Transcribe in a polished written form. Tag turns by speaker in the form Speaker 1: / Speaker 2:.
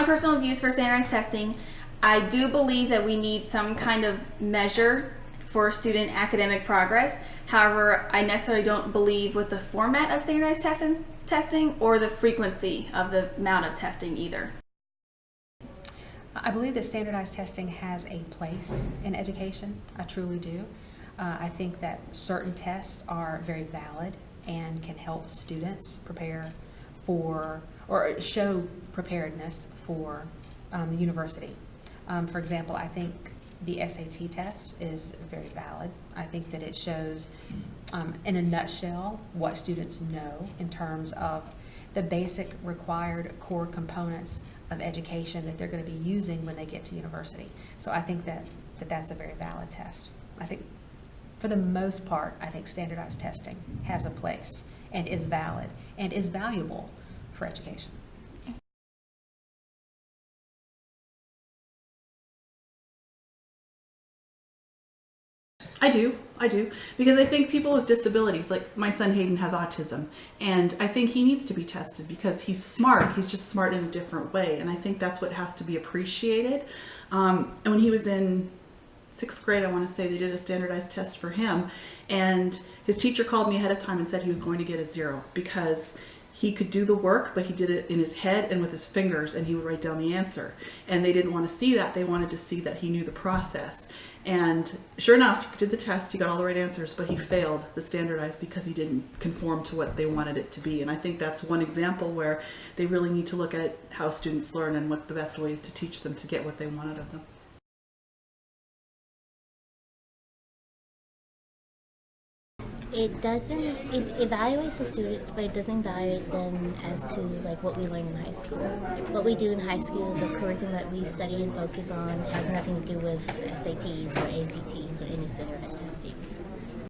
Speaker 1: my personal views for standardized testing. I do believe that we need some kind of measure for student academic progress. However, I necessarily don't believe with the format of standardized testing or the frequency of the amount of testing either.
Speaker 2: I believe that standardized testing has a place in education. I truly do. I think that certain tests are very valid and can help students prepare for or show preparedness for the university. For example, I think the SAT test is very valid. I think that it shows, in a nutshell, what students know in terms of the basic required core components of education that they're going to be using when they get to university. So I think that that's a very valid test. I think for the most part, I think standardized testing has a place and is valid and is valuable for education.
Speaker 3: I do, because I think people with disabilities, like my son Hayden has autism, and I think he needs to be tested because he's smart. He's just smart in a different way, and I think that's what has to be appreciated. And when he was in 6th grade, I want to say they did a standardized test for him, and his teacher called me ahead of time and said he was going to get a 0 because he could do the work, but he did it in his head and with his fingers, and he would write down the answer. And they didn't want to see that. They wanted to see that he knew the process. And sure enough, he did the test, he got all the right answers, but he failed the standardized because he didn't conform to what they wanted it to be. And I think that's one example where they really need to look at how students learn and what the best ways to teach them to get what they want out of them.
Speaker 4: It evaluates the students, but it doesn't evaluate them as to like what we learn in high school. What we do in high school is the curriculum that we study and focus on has nothing to do with SATs or ACTs or any standardized testings.